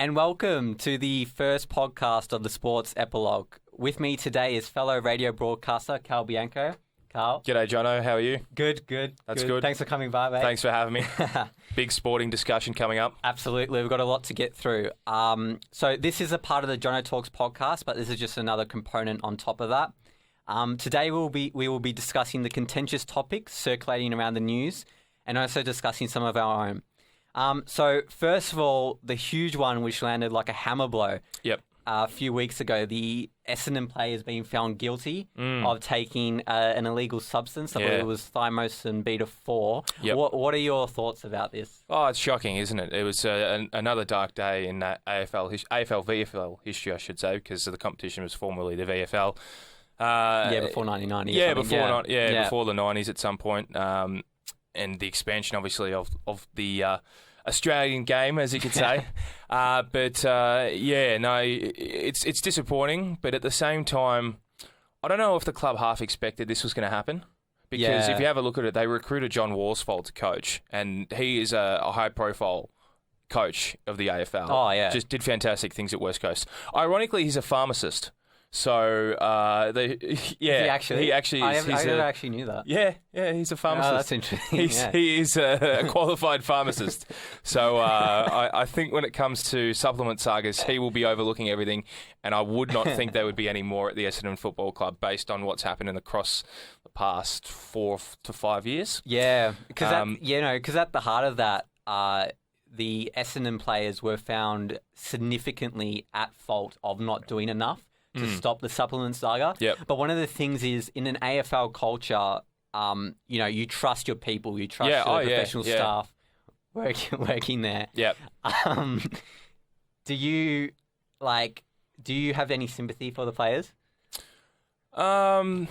and welcome to the first podcast of the Sports Epilogue. With me today is fellow radio broadcaster Karl Bianco. Karl. G'day, Jono. How are you? Good. That's good. Thanks for coming by, mate. Thanks for having me. Big sporting discussion coming up. Absolutely. We've got a lot to get through. So this is a part of the Jono Talks podcast, but this is just another component on top of that. Today we will be discussing the contentious topics circulating around the news and also discussing some of our own. So first of all, the huge one which landed like a hammer blow. Yep. A few weeks ago, the Essendon players being found guilty of taking an illegal substance. I believe it was thymosin beta-4. Yep. What are your thoughts about this? Oh, it's shocking, isn't it? It was another dark day in that AFL-VFL history, I should say, because the competition was formerly the VFL. Before 1990. Before the 90s at some point. And the expansion, obviously, of the Australian game, as you could say. It's disappointing. But at the same time, I don't know if the club half expected this was going to happen. Because if you have a look at it, they recruited John Worsfold to coach. And he is a high-profile coach of the AFL. Oh, yeah. Just did fantastic things at West Coast. Ironically, he's a pharmacist. So, he actually is. I never actually knew that. Yeah, he's a pharmacist. Oh, that's interesting. He is a qualified pharmacist. So, I think when it comes to supplement sagas, he will be overlooking everything, and I would not think there would be any more at the Essendon Football Club based on what's happened across the past 4 to 5 years. Yeah, because at the heart of that, the Essendon players were found significantly at fault of not doing enough to stop the supplement saga. Yep. But one of the things is, in an AFL culture, you trust your people, you trust your professional staff working there. Yep. Do you have any sympathy for the players? Well,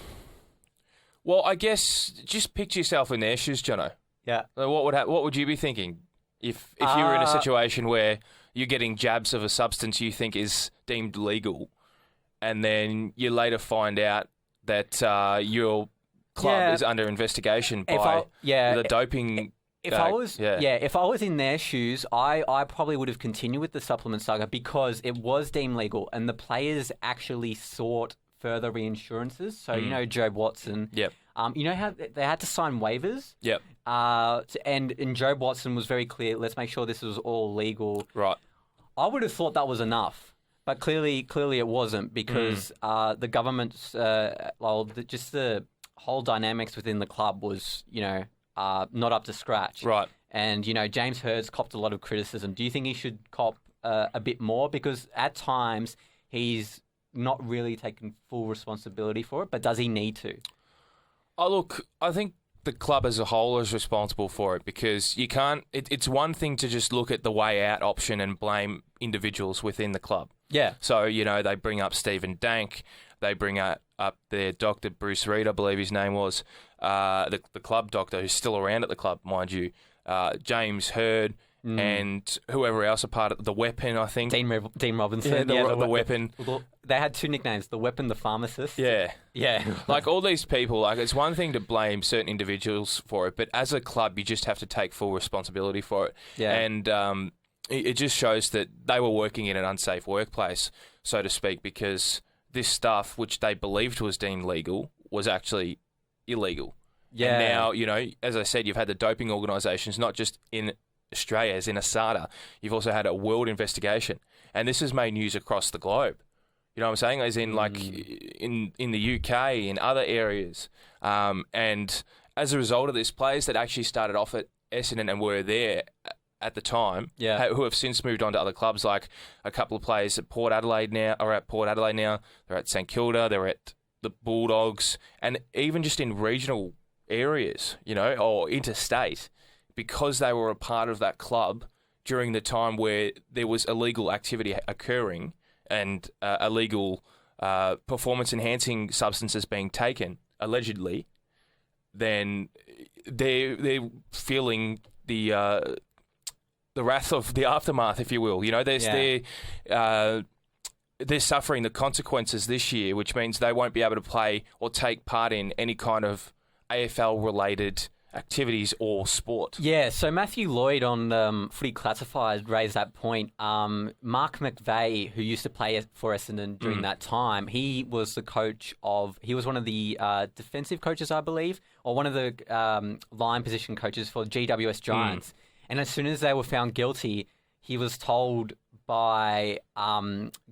I guess just picture yourself in their shoes, Jono. Yeah. What would you be thinking if you were in a situation where you're getting jabs of a substance you think is deemed legal, and then you later find out that your club is under investigation by the doping? If I was in their shoes, I probably would have continued with the supplement saga because it was deemed legal, and the players actually sought further reinsurances. So Jobe Watson. Yep. How they had to sign waivers. Yep. And Jobe Watson was very clear. Let's make sure this was all legal. Right. I would have thought that was enough. But clearly it wasn't because the government's, just the whole dynamics within the club was, not up to scratch. Right. And, James Hurd's copped a lot of criticism. Do you think he should cop a bit more? Because at times he's not really taken full responsibility for it, but does he need to? Oh, look, I think the club as a whole is responsible for it because you can't... It's one thing to just look at the way out option and blame individuals within the club. Yeah. So, they bring up Stephen Dank. They bring up their doctor, Bruce Reid, I believe his name was, the club doctor who's still around at the club, mind you, James Hurd, and whoever else a part of the Weapon, I think. Dean Robinson. The Weapon. They had two nicknames, the Weapon, the Pharmacist. Yeah. Yeah. Like all these people, it's one thing to blame certain individuals for it, but as a club, you just have to take full responsibility for it. Yeah. And it just shows that they were working in an unsafe workplace, so to speak, because this stuff, which they believed was deemed legal, was actually illegal. Yeah. And now, as I said, you've had the doping organisations, not just in Australia, as in ASADA. You've also had a world investigation. And this has made news across the globe. You know what I'm saying? As in, in the UK, in other areas. And as a result of this, players that actually started off at Essendon and were there at the time, who have since moved on to other clubs, like a couple of players at Port Adelaide now. They're at St Kilda, they're at the Bulldogs, and even just in regional areas, or interstate, because they were a part of that club during the time where there was illegal activity occurring and illegal performance-enhancing substances being taken, allegedly, then they're feeling the wrath of the aftermath, if you will. They're suffering the consequences this year, which means they won't be able to play or take part in any kind of AFL-related activities or sport. Yeah, so Matthew Lloyd on Footy Classified raised that point. Mark McVeigh, who used to play for Essendon during that time, he was one of the defensive coaches, I believe, or one of the line position coaches for GWS Giants. And as soon as they were found guilty, he was told by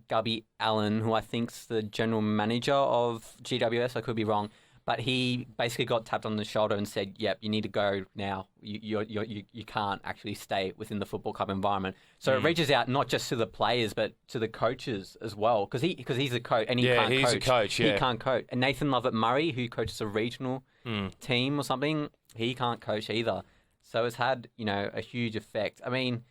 Gubby Allen, who I think's the general manager of GWS, I could be wrong, but he basically got tapped on the shoulder and said, "Yep, you need to go now. You can't actually stay within the football club environment." So it reaches out not just to the players, but to the coaches as well, because he's a coach and he can't coach. He's a coach. Yeah, he can't coach. And Nathan Lovett-Murray, who coaches a regional team or something, he can't coach either. So it's had a huge effect. I mean,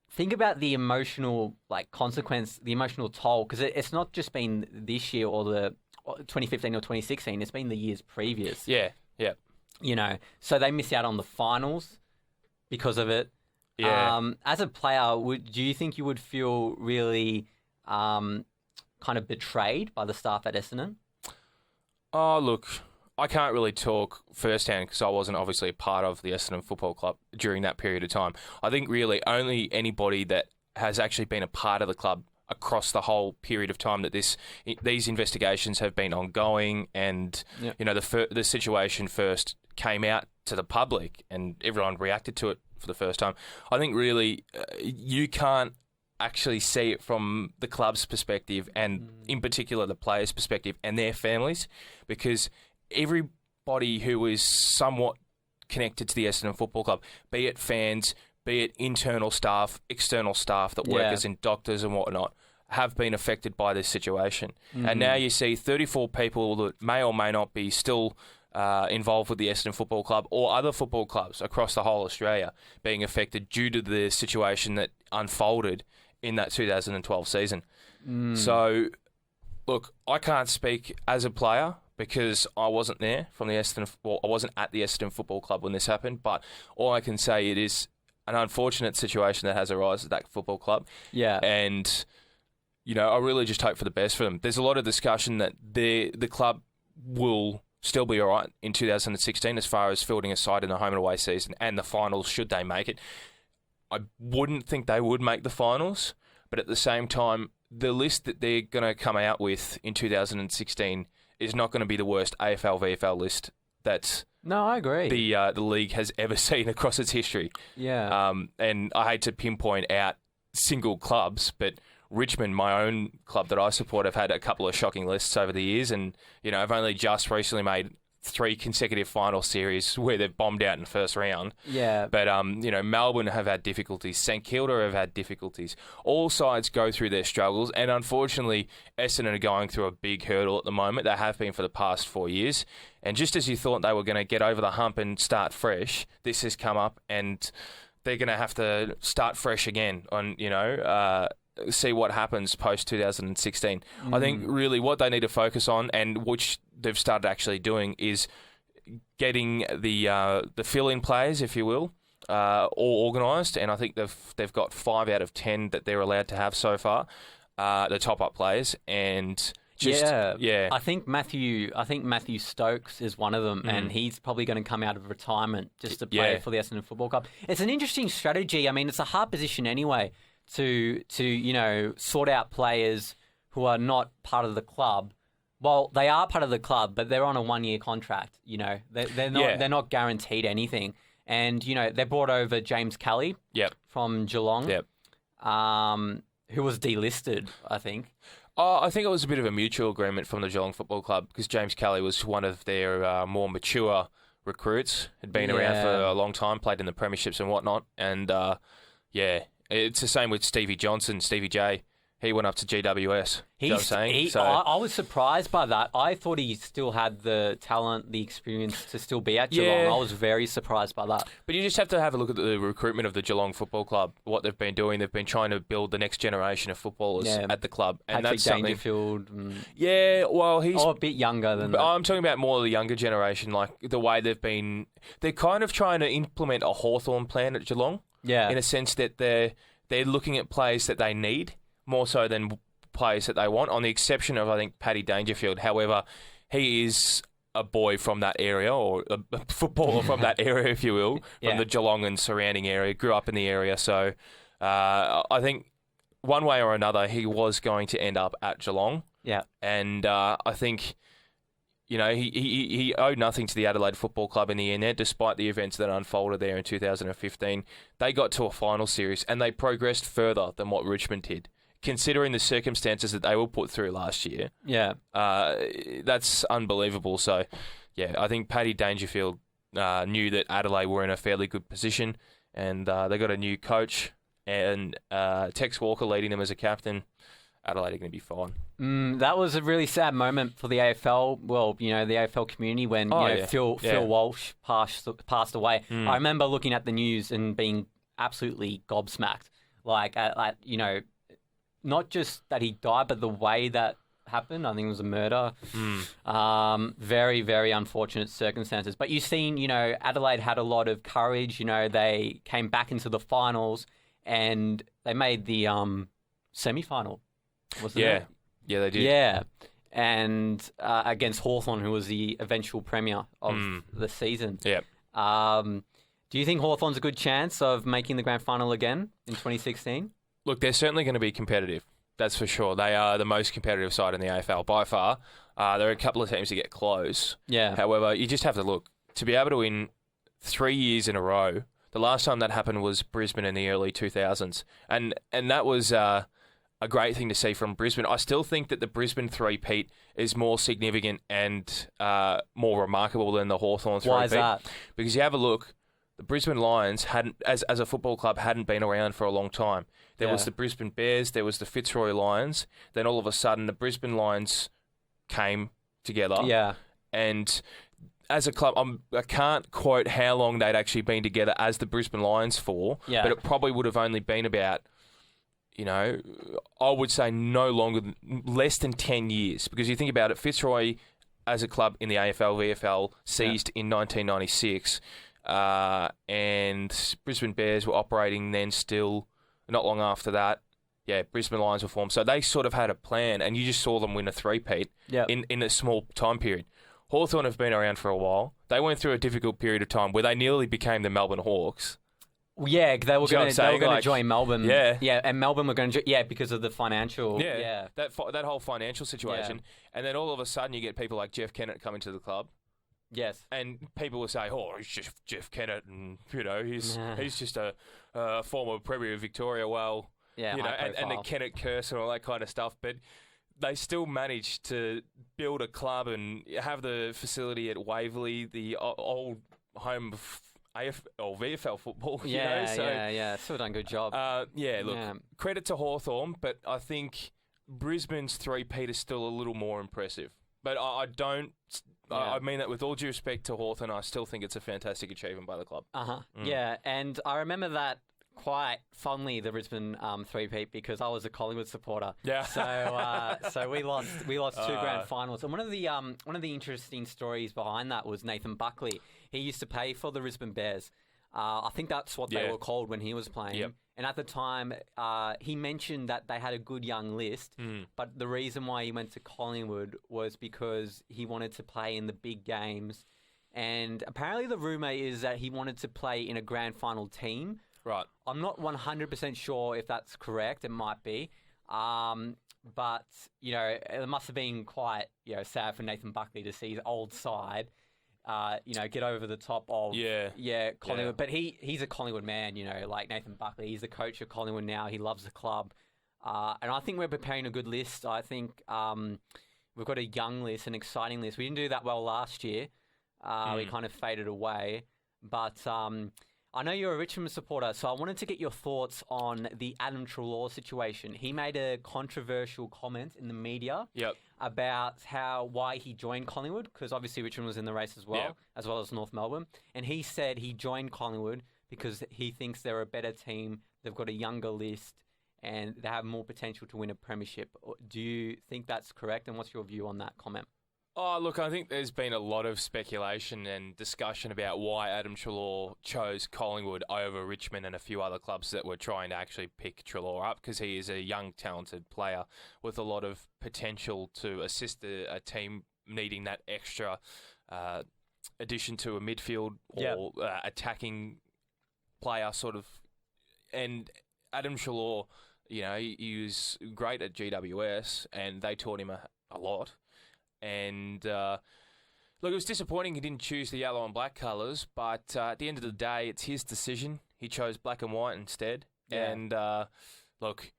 think about the emotional consequence, the emotional toll, because it's not just been this year or the 2015 or 2016, it's been the years previous. Yeah. So they miss out on the finals because of it. Yeah. As a player, do you think you would feel really kind of betrayed by the staff at Essendon? Oh, look, I can't really talk firsthand because I wasn't obviously a part of the Essendon Football Club during that period of time. I think really only anybody that has actually been a part of the club across the whole period of time that these investigations have been ongoing, and the situation first came out to the public and everyone reacted to it for the first time. I think really you can't actually see it from the club's perspective, and in particular the players' perspective and their families, because everybody who is somewhat connected to the Essendon Football Club, be it fans, be it internal staff, external staff that work as in doctors and whatnot, have been affected by this situation. And now you see 34 people that may or may not be still involved with the Essendon Football Club or other football clubs across the whole Australia being affected due to the situation that unfolded in that 2012 season. So, look, I can't speak as a player because I wasn't there from the I wasn't at the Essendon Football Club when this happened, but all I can say it is an unfortunate situation that has arisen at that football club. Yeah. And, I really just hope for the best for them. There's a lot of discussion that the club will still be all right in 2016 as far as fielding a side in the home and away season and the finals, should they make it. I wouldn't think they would make the finals, but at the same time, the list that they're going to come out with in 2016 is not going to be the worst AFL, VFL list that I agree. The league has ever seen across its history. Yeah. And I hate to pinpoint out single clubs, but Richmond, my own club that I support, have had a couple of shocking lists over the years, and I've only just recently made 3 consecutive final series where they've bombed out in the first round. Yeah. But Melbourne have had difficulties. St Kilda have had difficulties. All sides go through their struggles, and unfortunately, Essendon are going through a big hurdle at the moment. They have been for the past 4 years. And just as you thought they were going to get over the hump and start fresh, this has come up, and they're going to have to start fresh again on see what happens post 2016. I think really what they need to focus on, and which they've started actually doing, is getting the fill-in players, if you will, all organised. And I think they've got 5 out of 10 that they're allowed to have so far, the top-up players, and. I think Matthew Stokes is one of them, and he's probably going to come out of retirement just to play for the Essendon Football Club. It's an interesting strategy. I mean, it's a hard position anyway to sort out players who are not part of the club. Well, they are part of the club, but they're on a 1-year contract. They're not guaranteed anything. And they brought over James Kelly from Geelong, who was delisted, I think. I think it was a bit of a mutual agreement from the Geelong Football Club, because James Kelly was one of their more mature recruits, had been around for a long time, played in the premierships and whatnot. And, it's the same with Stevie Johnson, Stevie J. He went up to GWS. I was surprised by that. I thought he still had the talent, the experience to still be at Geelong. I was very surprised by that. But you just have to have a look at the recruitment of the Geelong Football Club, what they've been doing. They've been trying to build the next generation of footballers at the club. And Patrick that's something. Dangerfield. He's a bit younger than that. I'm talking about more of the younger generation, like the way they're kind of trying to implement a Hawthorn plan at Geelong. Yeah. In a sense that they're looking at players that they need more so than players that they want, on the exception of, I think, Paddy Dangerfield. However, he is a boy from that area, or a footballer from that area, if you will, from the Geelong and surrounding area, grew up in the area. So I think one way or another, he was going to end up at Geelong. Yeah. And I think, he owed nothing to the Adelaide Football Club in the end there, despite the events that unfolded there in 2015. They got to a final series and they progressed further than what Richmond did. Considering the circumstances that they were put through last year, that's unbelievable. So, I think Paddy Dangerfield knew that Adelaide were in a fairly good position, and they got a new coach and Tex Walker leading them as a captain. Adelaide are going to be fine. That was a really sad moment for the AFL. Well, the AFL community when Phil Walsh passed away. I remember looking at the news and being absolutely gobsmacked. Not just that he died, but the way that happened. I think it was a murder. Very, very unfortunate circumstances. But you've seen, Adelaide had a lot of courage. They came back into the finals and they made the semi-final, wasn't it? Yeah, they did. Yeah. And against Hawthorn, who was the eventual premier of the season. Yeah. Do you think Hawthorn's a good chance of making the grand final again in 2016? Look, they're certainly going to be competitive. That's for sure. They are the most competitive side in the AFL by far. There are a couple of teams that get close. Yeah. However, you just have to look. To be able to win 3 years in a row, the last time that happened was Brisbane in the early 2000s. And that was a great thing to see from Brisbane. I still think that the Brisbane three-peat is more significant and more remarkable than the Hawthorn three-peat. Why is that? Because you have a look, the Brisbane Lions hadn't, as a football club, hadn't been around for a long time. There was the Brisbane Bears, there was the Fitzroy Lions. Then all of a sudden, the Brisbane Lions came together. Yeah. And as a club, I can't quote how long they'd actually been together as the Brisbane Lions for, but it probably would have only been about, I would say less than 10 years. Because you think about it, Fitzroy as a club in the AFL, VFL, ceased in 1996. And Brisbane Bears were operating then still. Not long after that, Brisbane Lions were formed. So they sort of had a plan, and you just saw them win a three-peat in a small time period. Hawthorn have been around for a while. They went through a difficult period of time where they nearly became the Melbourne Hawks. Yeah, they were going to join Melbourne. Yeah, and Melbourne were going to because of the financial. That whole financial situation, and then all of a sudden you get people like Jeff Kennett coming to the club. Yes, and people will say, "Oh, he's just Jeff Kennett, and he's just a former Premier of Victoria." Well, and the Kennett curse and all that kind of stuff, but they still managed to build a club and have the facility at Waverley, the old home of VFL football. Still done a good job. Credit to Hawthorn, but I think Brisbane's three-peat is still a little more impressive. But I don't. I mean that with all due respect to Hawthorn, I still think it's a fantastic achievement by the club. Yeah, and I remember that quite fondly, the Brisbane three-peat, because I was a Collingwood supporter. Yeah. So we lost two grand finals, and one of the interesting stories behind that was Nathan Buckley. He used to play for the Brisbane Bears. I think that's what they were called when he was playing. Yep. And at the time, he mentioned that they had a good young list, but the reason why he went to Collingwood was because he wanted to play in the big games. And apparently the rumour is that he wanted to play in a grand final team. Right. I'm not 100% sure if that's correct. It might be. But, it must have been quite, sad for Nathan Buckley to see his old side get over the top of Collingwood. Yeah. But he's a Collingwood man, like Nathan Buckley. He's the coach of Collingwood now. He loves the club. And I think we're preparing a good list. I think we've got a young list, an exciting list. We didn't do that well last year. We kind of faded away. But I know you're a Richmond supporter, so I wanted to get your thoughts on the Adam Treloar situation. He made a controversial comment in the media about why he joined Collingwood, because obviously Richmond was in the race as well as North Melbourne. And he said he joined Collingwood because he thinks they're a better team, they've got a younger list, and they have more potential to win a premiership. Do you think that's correct, and what's your view on that comment? Oh, look, I think there's been a lot of speculation and discussion about why Adam Treloar chose Collingwood over Richmond and a few other clubs that were trying to actually pick Treloar up, because he is a young, talented player with a lot of potential to assist a team needing that extra addition to a midfield or attacking player sort of. And Adam Treloar, he was great at GWS, and they taught him a lot. And look, it was disappointing he didn't choose the yellow and black colours, but at the end of the day, it's his decision. He chose black and white instead. Yeah. And look,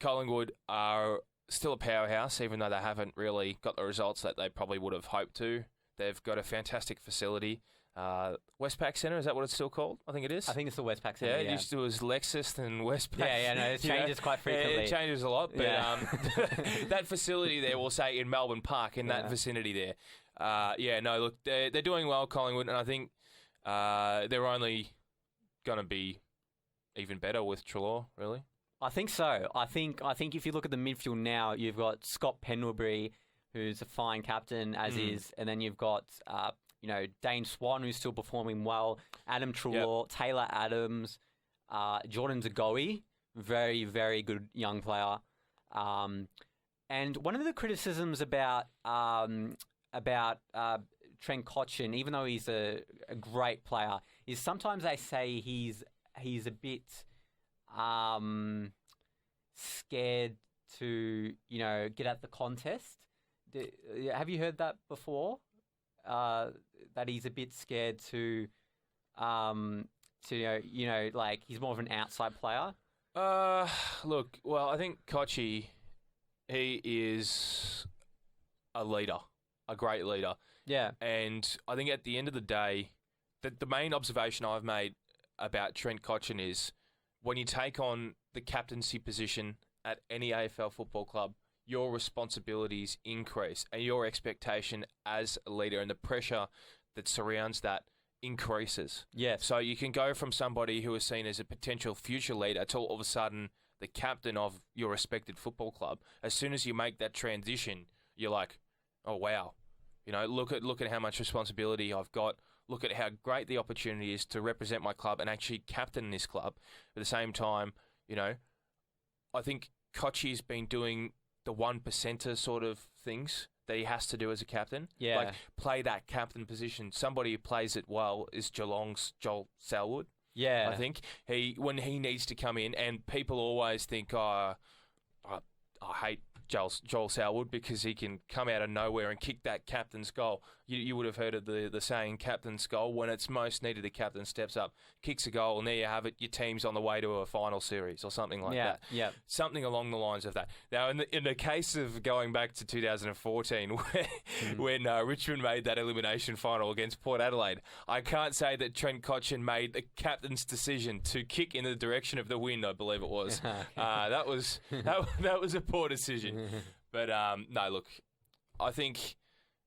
Collingwood are still a powerhouse, even though they haven't really got the results that they probably would have hoped to. They've got a fantastic facility. Westpac Centre, is that what it's still called? I think it is. I think it's the Westpac Centre. Yeah, it used to was Lexus and Westpac. No, it changes quite frequently. It changes a lot, but that facility there, we'll say in Melbourne Park, in that vicinity there. Look, they're doing well, Collingwood, and I think they're only going to be even better with Treloar, really. I think so. I think if you look at the midfield now, you've got Scott Pendlebury, who's a fine captain, as is, and then you've got Dane Swan, who's still performing well, Adam Treloar, Taylor Adams, Jordan Zagoe, very, very good young player. And one of the criticisms about Trent Cotchin, even though he's a great player, is sometimes they say he's a bit scared to get at the contest. Have you heard that before? That he's a bit scared to like he's more of an outside player. Look, well, I think Kochi, he is a leader, a great leader. Yeah. And I think at the end of the day, the main observation I've made about Trent Cotchin is when you take on the captaincy position at any AFL football club, your responsibilities increase and your expectation as a leader and the pressure that surrounds that increases. Yes. So you can go from somebody who is seen as a potential future leader to all of a sudden the captain of your respected football club. As soon as you make that transition, you're like, oh, wow. Look at how much responsibility I've got. Look at how great the opportunity is to represent my club and actually captain this club. At the same time, I think Kochi's been doing the 1%er sort of things that he has to do as a captain. Yeah. Like play that captain position. Somebody who plays it well is Geelong's Joel Selwood. Yeah. I think when he needs to come in, and people always think, I hate Joel Selwood because he can come out of nowhere and kick that captain's goal. You would have heard of the saying captain's goal. When it's most needed, the captain steps up, kicks a goal, and there you have it. Your team's on the way to a final series or something like that. Yeah. Something along the lines of that. Now, in the case of going back to 2014, when Richmond made that elimination final against Port Adelaide, I can't say that Trent Cotchin made the captain's decision to kick in the direction of the wind, I believe it was. That was a poor decision. But no, look, I think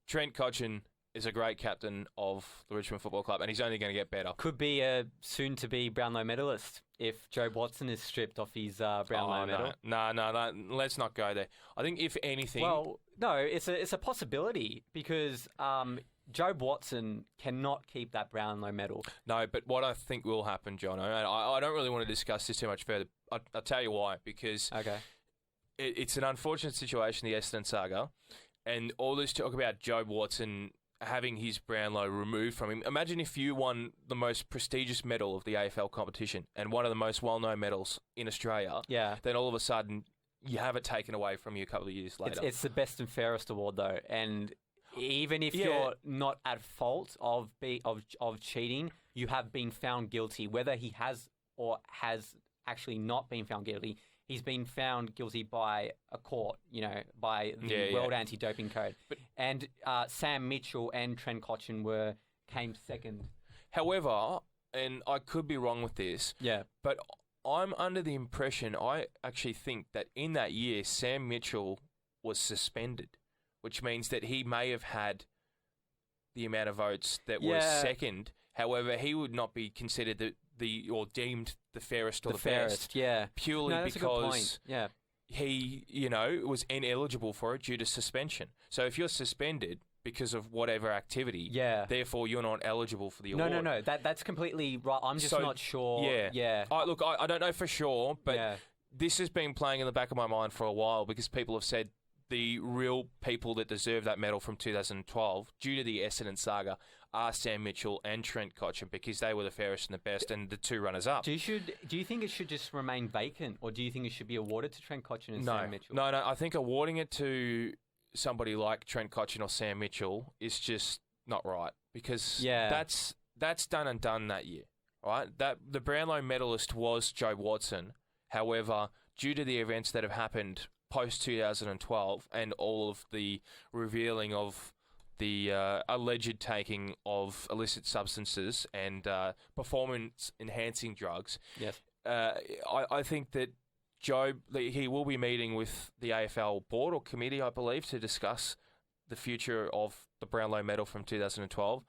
Trent Cotchin is a great captain of the Richmond Football Club, and he's only going to get better. Could be a soon-to-be Brownlow medalist if Joe Watson is stripped off his Brownlow medal. No, let's not go there. I think if anything... Well, no, it's a possibility because Joe Watson cannot keep that Brownlow medal. No, but what I think will happen, Jono, and I don't really want to discuss this too much further. I'll tell you why, because... Okay. It's an unfortunate situation, the Essendon saga, and all this talk about Joe Watson having his Brownlow removed from him. Imagine if you won the most prestigious medal of the AFL competition and one of the most well-known medals in Australia. Yeah. Then all of a sudden, you have it taken away from you a couple of years later. It's the best and fairest award, though, and even if you're not at fault of cheating, you have been found guilty, whether he has or has actually not been found guilty. He's been found guilty by a court, by the World Anti-Doping Code. And Sam Mitchell and Trent Cotchin came second. However, and I could be wrong with this, but I'm under the impression, I actually think that in that year, Sam Mitchell was suspended, which means that he may have had the amount of votes that was second. However, he would not be considered or deemed the fairest or the fairest, best. Purely because he, was ineligible for it due to suspension. So if you're suspended because of whatever activity, therefore you're not eligible for the award. No. That's completely right. I'm just not sure. Yeah. Look, I don't know for sure, but this has been playing in the back of my mind for a while because people have said the real people that deserve that medal from 2012, due to the Essendon saga, are Sam Mitchell and Trent Cotchin, because they were the fairest and the best and the two runners-up. Do you think it should just remain vacant, or do you think it should be awarded to Trent Cotchin and Sam Mitchell? No. I think awarding it to somebody like Trent Cotchin or Sam Mitchell is just not right, because that's done and done that year, right? That the Brownlow medalist was Jobe Watson. However, due to the events that have happened post-2012 and all of the revealing of the alleged taking of illicit substances and performance-enhancing drugs, yes, I think that Jobe, he will be meeting with the AFL board or committee, I believe, to discuss the future of the Brownlow medal from 2012.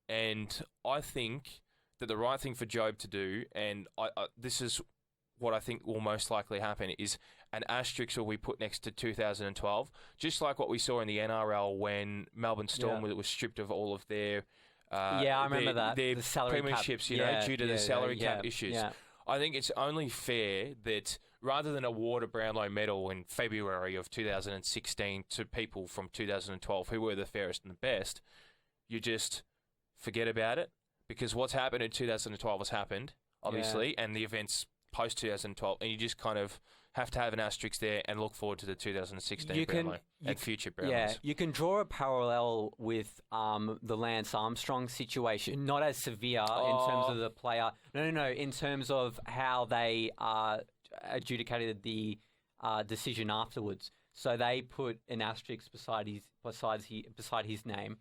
And I think that the right thing for Jobe to do, and this is what I think will most likely happen, is an asterisk will be put next to 2012, just like what we saw in the NRL when Melbourne Storm was stripped of all of their I remember that. Their the salary premierships, cap. Due to the salary cap issues. Yeah. I think it's only fair that rather than award a Brownlow medal in February of 2016 to people from 2012 who were the fairest and the best, you just forget about it, because what's happened in 2012 has happened, obviously, and the events post-2012, and you just kind of have to have an asterisk there and look forward to the 2016 Brownlow and future Brownlows. Yeah, you can draw a parallel with the Lance Armstrong situation, not as severe in terms of the player. No, in terms of how they adjudicated the decision afterwards. So they put an asterisk beside his name,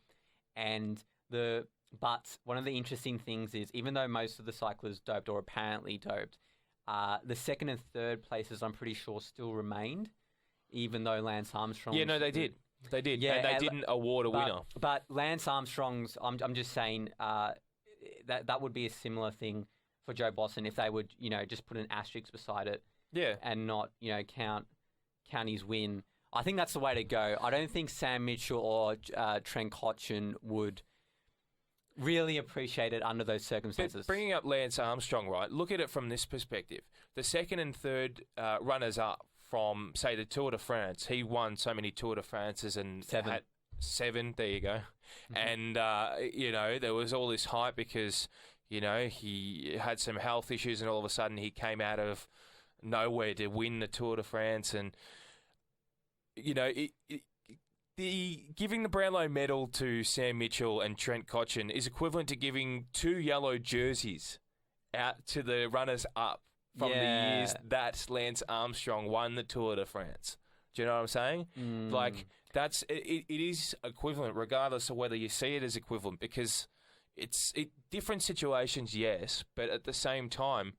but one of the interesting things is, even though most of the cyclists doped or apparently doped, the second and third places, I'm pretty sure, still remained, even though Lance Armstrong... Yeah, no, they did. They did. Yeah, and they didn't award a winner. But Lance Armstrong's... I'm just saying that would be a similar thing for Jobe Watson if they would, just put an asterisk beside it. Yeah. And not, count his win. I think that's the way to go. I don't think Sam Mitchell or Trent Cotchin would really appreciate it under those circumstances. But bringing up Lance Armstrong, right, look at it from this perspective. The second and third runners-up from, say, the Tour de France, he won so many Tour de France's and had 7, there you go. Mm-hmm. And, there was all this hype because, he had some health issues and all of a sudden he came out of nowhere to win the Tour de France. And, giving the Brownlow medal to Sam Mitchell and Trent Cotchin is equivalent to giving 2 yellow jerseys out to the runners-up from the years that Lance Armstrong won the Tour de France. Do you know what I'm saying? Like, it is equivalent, regardless of whether you see it as equivalent, because it's different situations, yes, but at the same time,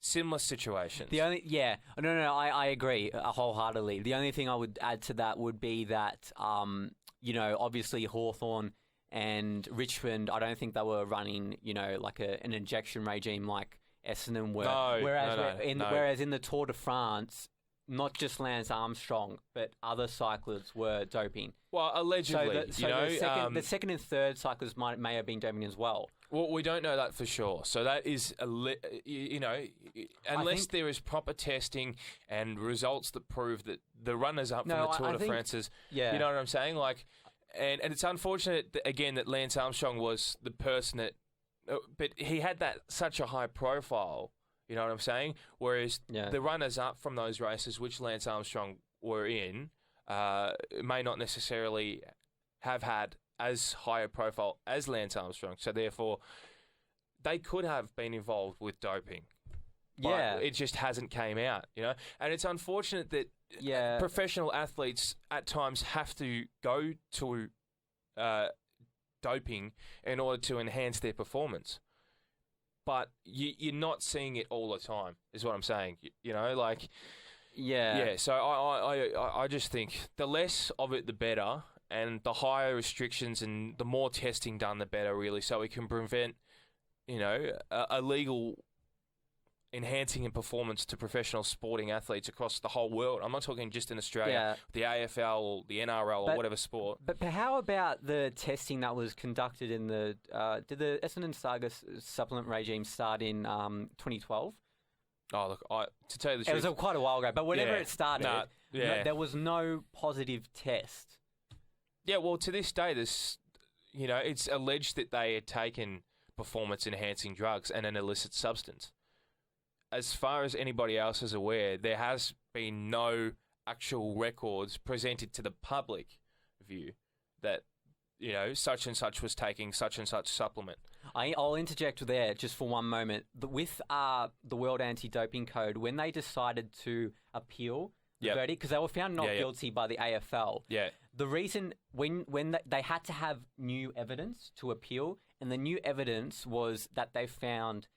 similar situations. I agree wholeheartedly. The only thing I would add to that would be that, obviously Hawthorn and Richmond, I don't think they were running, like an injection regime like Essendon were. Whereas in the Tour de France, not just Lance Armstrong, but other cyclists were doping. Well, allegedly, the second and third cyclists may have been doping as well. Well, we don't know that for sure. So that is, unless there is proper testing and results that prove that the runners-up from the Tour de France, you know what I'm saying? Like, and it's unfortunate, that Lance Armstrong was the person that, but he had such a high profile, you know what I'm saying? Whereas the runners-up from those races, which Lance Armstrong were in, may not necessarily have had as high a profile as Lance Armstrong. So therefore, they could have been involved with doping. But it just hasn't came out, And it's unfortunate that professional athletes at times have to go to doping in order to enhance their performance. But you're not seeing it all the time, is what I'm saying. So I just think the less of it, the better, and the higher restrictions and the more testing done, the better, really, so we can prevent, illegal enhancing in performance to professional sporting athletes across the whole world. I'm not talking just in Australia, the AFL or the NRL or whatever sport. But how about the testing that was conducted in the... did the Essendon Saga supplement regime start in 2012? Oh, look, to tell you the It truth... was quite a while ago, but whenever Yeah. it started, there was no positive test. Yeah, well, to this day, it's alleged that they had taken performance-enhancing drugs and an illicit substance. As far as anybody else is aware, there has been no actual records presented to the public view that, such and such was taking such and such supplement. I'll interject there just for one moment. With the World Anti-Doping Code, when they decided to appeal the verdict, because they were found not guilty by the AFL. Yeah. The reason when they had to have new evidence to appeal, and the new evidence was that they found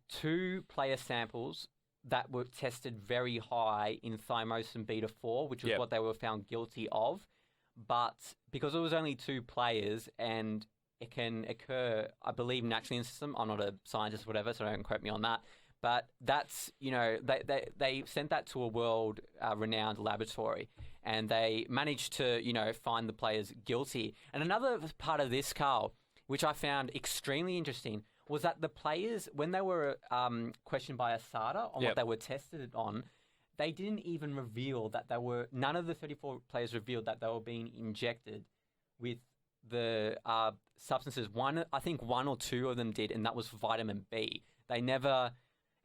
2 player samples that were tested very high in thymosin beta 4, which was what they were found guilty of. But because it was only 2 players and it can occur, I believe, naturally in the system. I'm not a scientist or whatever, so don't quote me on that. But that's, they sent that to a world renowned laboratory and they managed to, find the players guilty. And another part of this, Karl, which I found extremely interesting, was that the players, when they were questioned by ASADA on what they were tested on, they didn't even reveal that none of the 34 players revealed that they were being injected with the substances. I think 1 or 2 of them did, and that was vitamin B. They never,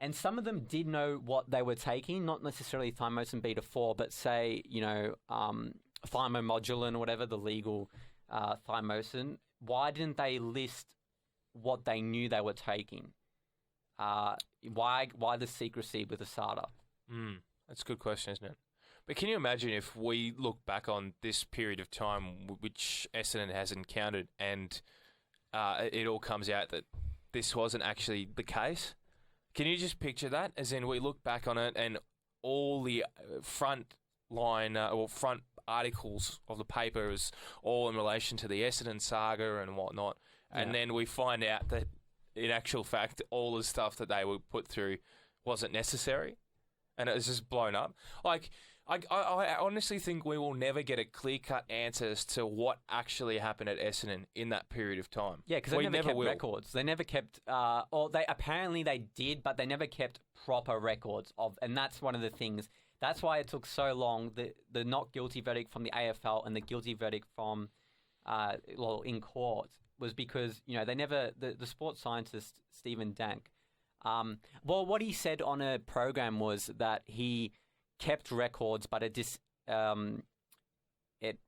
and some of them did know what they were taking, not necessarily thymosin beta 4, but say, thymomodulin or whatever, the legal thymosin. Why didn't they list what they knew they were taking? Why the secrecy with ASADA? That's a good question, isn't it? But can you imagine if we look back on this period of time which Essendon has encountered and it all comes out that this wasn't actually the case? Can you just picture that? As in, we look back on it and all the front articles of the paper is all in relation to the Essendon saga and whatnot. And then we find out that, in actual fact, all the stuff that they were put through wasn't necessary. And it was just blown up. Like, I honestly think we will never get a clear-cut answer as to what actually happened at Essendon in that period of time. Yeah, because they never kept records. They never kept, apparently they did, but they never kept proper records of, and that's one of the things. That's why it took so long. The not guilty verdict from the AFL and the guilty verdict from, in court was because they never. The sports scientist Stephen Dank. What he said on a program was that he kept records, but it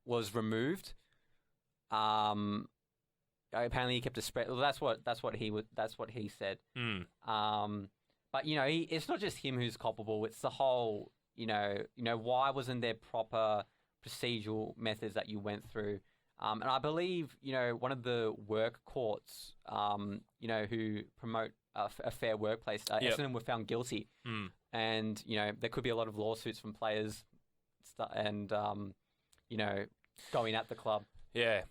was removed. Apparently, he kept a spread. Well, that's what he said. But it's not just him who's culpable. It's the whole. Why wasn't there proper procedural methods that you went through? And I believe one of the work courts, who promote a fair workplace, Essendon were found guilty, and there could be a lot of lawsuits from players, and going at the club. Yeah.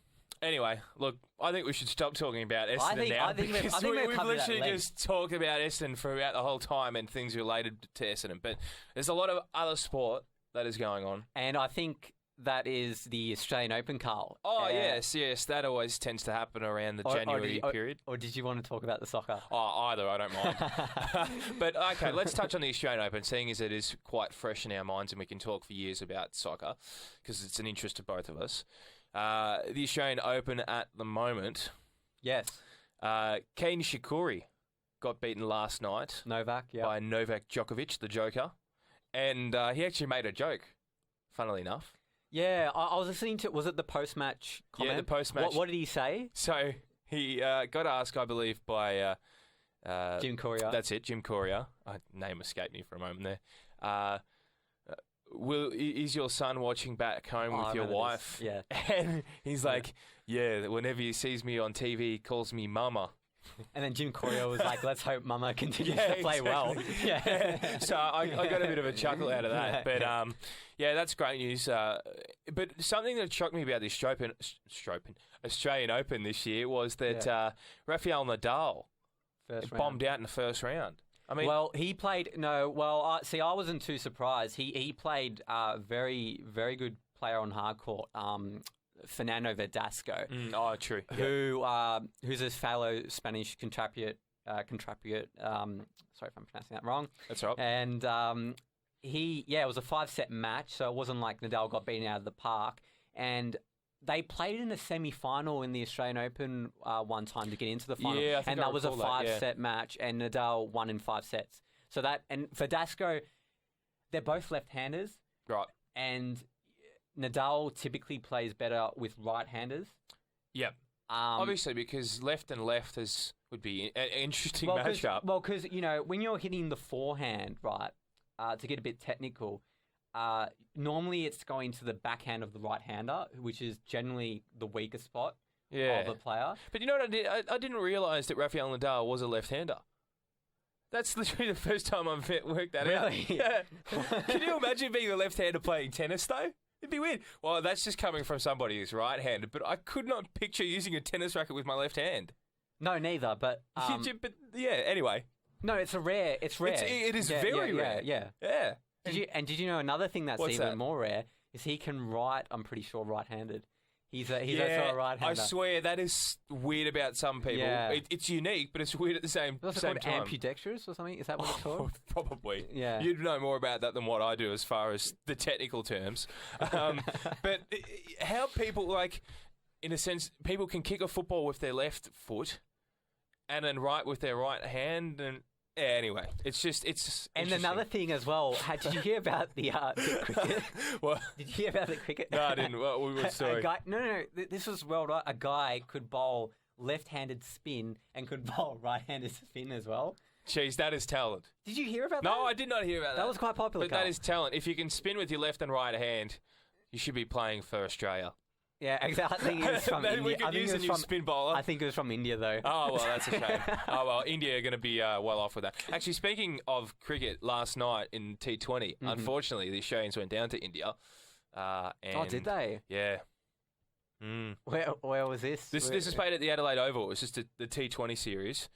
Anyway, look, I think we should stop talking about Essendon now. Because we've literally just talked about Essendon throughout the whole time and things related to Essendon. But there's a lot of other sport that is going on, and I think that is the Australian Open, Karl. Oh, yes. That always tends to happen around the January period. Or did you want to talk about the soccer? Oh, either. I don't mind. But, okay, let's touch on the Australian Open, seeing as it is quite fresh in our minds and we can talk for years about soccer because it's an interest to both of us. The Australian Open at the moment. Yes. Kei Nishikori got beaten last night by Novak Djokovic, the Joker. And he actually made a joke, funnily enough. Yeah, I was listening to, was it the post-match comment? Yeah, the post-match. What did he say? So he got asked, I believe, by Jim Courier. That's it, Jim Courier. Name escaped me for a moment there. Is your son watching back home with your wife? This. Yeah. And he's like, whenever he sees me on TV, he calls me Mama. And then Jim Courier was like, let's hope Mama continues to play well. Yeah. So I got a bit of a chuckle out of that. But, that's great news. But something that shocked me about this Australian Open this year was that Rafael Nadal bombed out in the first round. I mean, he played. I wasn't too surprised. He played very, very good player on hard court. Fernando Verdasco. True. Who's a fellow Spanish compatriot Contrapiate. Sorry if I'm pronouncing that wrong. That's right. And it was a 5-set match, so it wasn't like Nadal got beaten out of the park. And they played in a semi-final in the Australian Open one time to get into the final. Yeah, I think and I that was a recall that, 5-set match, and Nadal won in 5 sets. So and Verdasco, they're both left-handers. Right. And Nadal typically plays better with right-handers. Yep. Obviously, because left and left would be an interesting matchup. Because, when you're hitting the forehand, right, to get a bit technical, normally it's going to the backhand of the right-hander, which is generally the weaker spot of the player. But you know what I did? I didn't realise that Rafael Nadal was a left-hander. That's literally the first time I've worked that out. Really? Yeah. Can you imagine being a left-hander playing tennis, though? It'd be weird. Well, that's just coming from somebody who's right-handed, but I could not picture using a tennis racket with my left hand. No, neither, but... but yeah, anyway. No, it's rare. It is very rare. Yeah. Did you know another thing that's What's even that? more rare is he can write, I'm pretty sure, right-handed. He's also a right-hander. I swear that is weird about some people. Yeah. It's unique, but it's weird at the same What's it time. called, ambidextrous or something? Is that what it's called? Probably. Yeah. You'd know more about that than what I do as far as the technical terms. But how people, in a sense, people can kick a football with their left foot and then right with their right hand and... Yeah, anyway, it's And another thing as well, did you hear about the cricket? What? Did you hear about the cricket? No, I didn't. What story? No. This was worldwide. A guy could bowl left-handed spin and could bowl right-handed spin as well. Jeez, that is talent. Did you hear about that? No, I did not hear about that. That was quite popular. But that is talent. If you can spin with your left and right hand, you should be playing for Australia. Yeah, exactly. I think it was from India. We could use a new spin bowler. I think it was from India, though. Oh, well, that's a shame. India are going to be well off with that. Actually, speaking of cricket, last night in T20, unfortunately, the Australians went down to India. Did they? Yeah. Where was this? This is played at the Adelaide Oval. It was just the T20 series.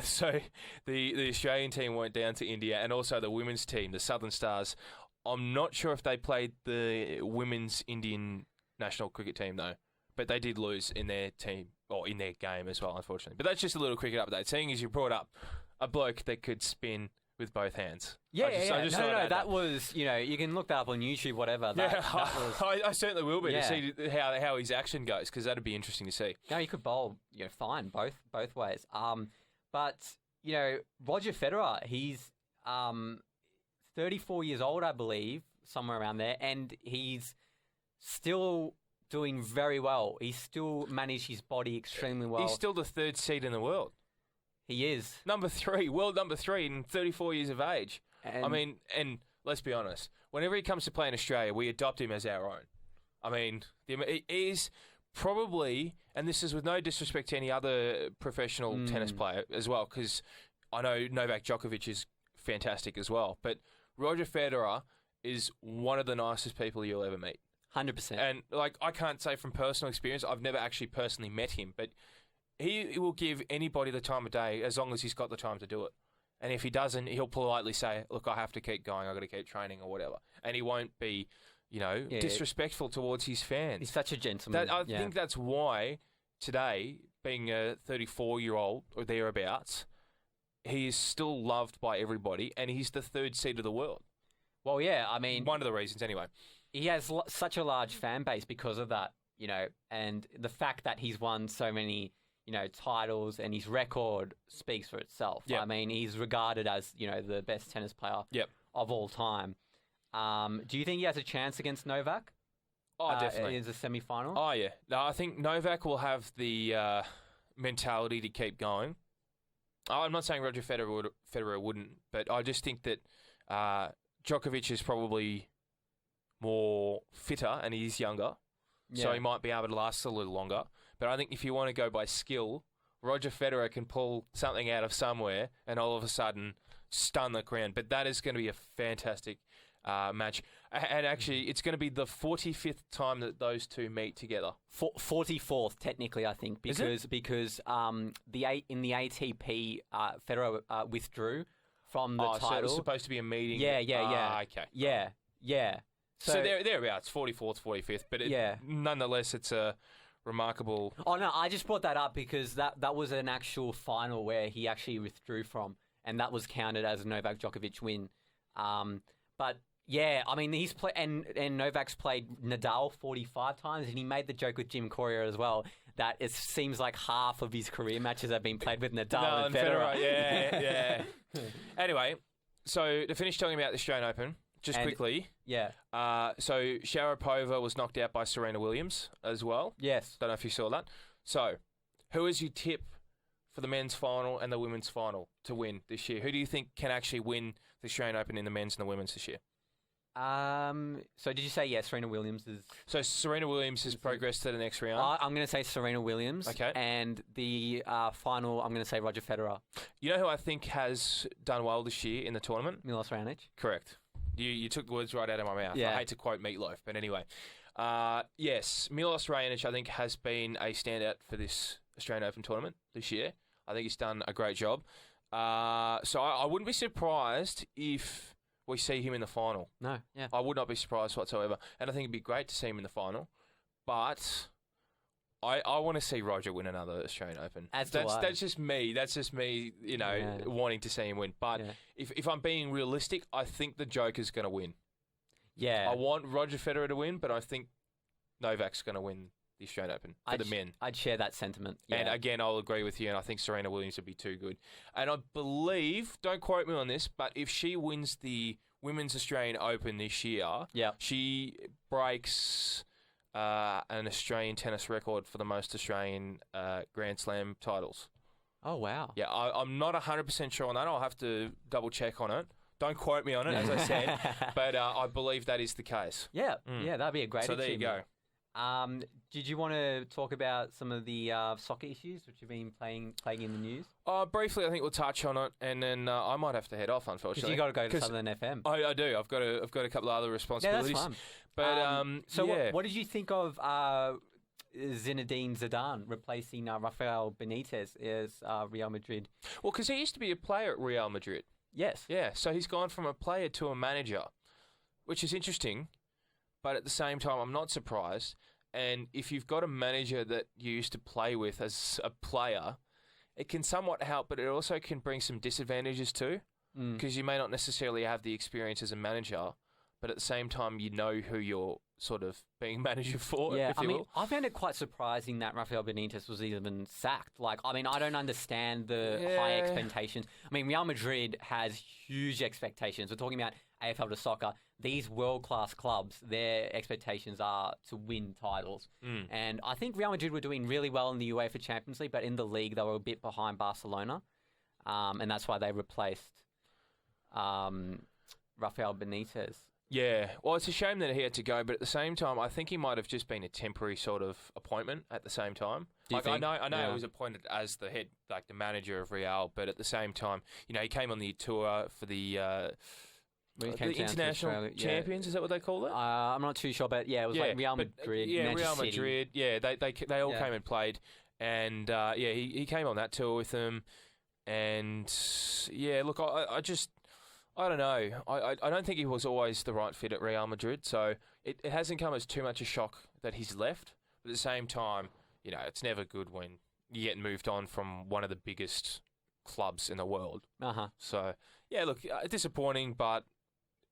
So the Australian team went down to India, and also the women's team, the Southern Stars. I'm not sure if they played the women's Indian national cricket team, though. But they did lose in their team, or in their game as well, unfortunately. But that's just a little cricket update. Seeing as you brought up a bloke that could spin with both hands. That was, you can look that up on YouTube, whatever. I certainly will be to see how his action goes, because that'd be interesting to see. No, he could bowl, fine, both ways. But, Roger Federer, he's 34 years old, I believe, somewhere around there, and he's still doing very well. He's still managed his body extremely well. He's still the 3rd seed in the world. He is. World number 3 in 34 years of age. And let's be honest, whenever he comes to play in Australia, we adopt him as our own. He is probably, and this is with no disrespect to any other professional tennis player as well, because I know Novak Djokovic is fantastic as well, but Roger Federer is one of the nicest people you'll ever meet. 100%. And I can't say from personal experience, I've never actually personally met him, but he will give anybody the time of day as long as he's got the time to do it. And if he doesn't, he'll politely say, look, I have to keep going, I've got to keep training or whatever. And he won't be, disrespectful towards his fans. He's such a gentleman. I think that's why today, being a 34-year-old or thereabouts, he is still loved by everybody, and he's the 3rd seed of the world. Well, yeah, one of the reasons anyway. He has such a large fan base because of that, and the fact that he's won so many, titles, and his record speaks for itself. Yep. He's regarded as, the best tennis player of all time. Do you think he has a chance against Novak? Oh, definitely. In the semi-final? Oh, yeah. No, I think Novak will have the mentality to keep going. I'm not saying Roger Federer wouldn't, but I just think that Djokovic is probably more fitter and he's younger, so he might be able to last a little longer. But I think if you want to go by skill, Roger Federer can pull something out of somewhere and all of a sudden stun the crowd. But that is going to be a fantastic match. And actually, it's going to be the 45th time that those two meet together. 44th, technically, I think, because in the ATP, Federer withdrew from the title. So it was supposed to be a meeting. Yeah. Okay. Yeah. So thereabouts, 44th, 45th, but nonetheless, it's a remarkable. Oh, no, I just brought that up because that was an actual final where he actually withdrew from, and that was counted as a Novak Djokovic win. But yeah, I mean, he's and Novak's played Nadal 45 times, and he made the joke with Jim Courier as well that it seems like half of his career matches have been played with Nadal and Federer. Yeah. Anyway, so to finish talking about the Australian Open, just quickly. Yeah. So Sharapova was knocked out by Serena Williams as well. Yes. Don't know if you saw that. So, who is your tip for the men's final and the women's final to win this year? Who do you think can actually win the Australian Open in the men's and the women's this year? So did you say yes? Serena Williams is. So Serena Williams has progressed to the next round. I'm going to say Serena Williams. Okay. And the final, I'm going to say Roger Federer. You know who I think has done well this year in the tournament? Milos Raonic. Correct. You took the words right out of my mouth. Yeah. I hate to quote Meatloaf, but anyway. Yes, Milos Raonic, I think, has been a standout for this Australian Open tournament this year. I think he's done a great job. So I wouldn't be surprised if we see him in the final. No, yeah. I would not be surprised whatsoever. And I think it'd be great to see him in the final. But I want to see Roger win another Australian Open. That's just me. That's just me, wanting to see him win. But if I'm being realistic, I think the Joker's going to win. Yeah. I want Roger Federer to win, but I think Novak's going to win the Australian Open for the men. I'd share that sentiment. Yeah. And again, I'll agree with you, and I think Serena Williams would be too good. And I believe, don't quote me on this, but if she wins the Women's Australian Open this year, she breaks an Australian tennis record for the most Australian Grand Slam titles. Oh, wow. Yeah, I'm not 100% sure on that. I'll have to double check on it. Don't quote me on it, as I said, but I believe that is the case. Yeah, yeah, that'd be a great achievement. So there you go. Did you want to talk about some of the soccer issues which have been playing in the news? Briefly, I think we'll touch on it, and then I might have to head off, unfortunately. Because you got to go to Southern FM. I do. I've got a couple of other responsibilities. Yeah, that's fun. But what did you think of Zinedine Zidane replacing Rafael Benitez as Real Madrid? Well, because he used to be a player at Real Madrid. Yes. Yeah, so he's gone from a player to a manager, which is interesting. But at the same time, I'm not surprised. And if you've got a manager that you used to play with as a player, it can somewhat help, but it also can bring some disadvantages too. Because you may not necessarily have the experience as a manager, but at the same time, you know who you're sort of being manager for. Yeah, if you will. I found it quite surprising that Rafael Benitez was even sacked. I don't understand the high expectations. I mean, Real Madrid has huge expectations. We're talking about AFL to soccer. These world-class clubs, their expectations are to win titles. And I think Real Madrid were doing really well in the UEFA Champions League, but in the league, they were a bit behind Barcelona. And that's why they replaced Rafael Benitez. Yeah, well, it's a shame that he had to go, but at the same time, I think he might have just been a temporary sort of appointment at the same time. Do you think? I know he was appointed as the head, the manager of Real, but at the same time, he came on the tour for the international champions. Is that what they call it? I'm not too sure, but it was like Real Madrid. Real Madrid. Yeah, they all came and played, and he came on that tour with them, and look, I don't know. I don't think he was always the right fit at Real Madrid, so it hasn't come as too much a shock that he's left. But at the same time, it's never good when you get moved on from one of the biggest clubs in the world. So, look, disappointing, but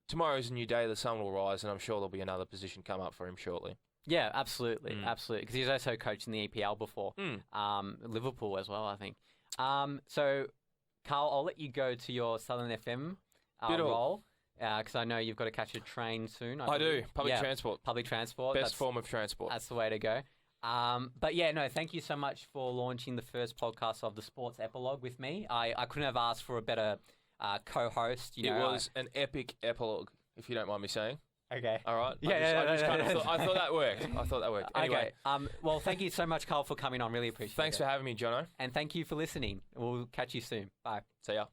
tomorrow's a new day. The sun will rise, and I'm sure there'll be another position come up for him shortly. Yeah, absolutely. Absolutely. Because he's also coached in the EPL before. Liverpool as well, I think. So, Karl, I'll let you go to your Southern FM role, because I know you've got to catch a train soon. I do. Public transport. Public transport. Best form of transport. That's the way to go. But thank you so much for launching the first podcast of the Sports Epilogue with me. I couldn't have asked for a better co-host. It was an epic epilogue, if you don't mind me saying. Okay. All right. I thought that worked. Anyway. Okay. Well, thank you so much, Karl, for coming on. Really appreciate it. Thanks for having me, Jono. And thank you for listening. We'll catch you soon. Bye. See ya.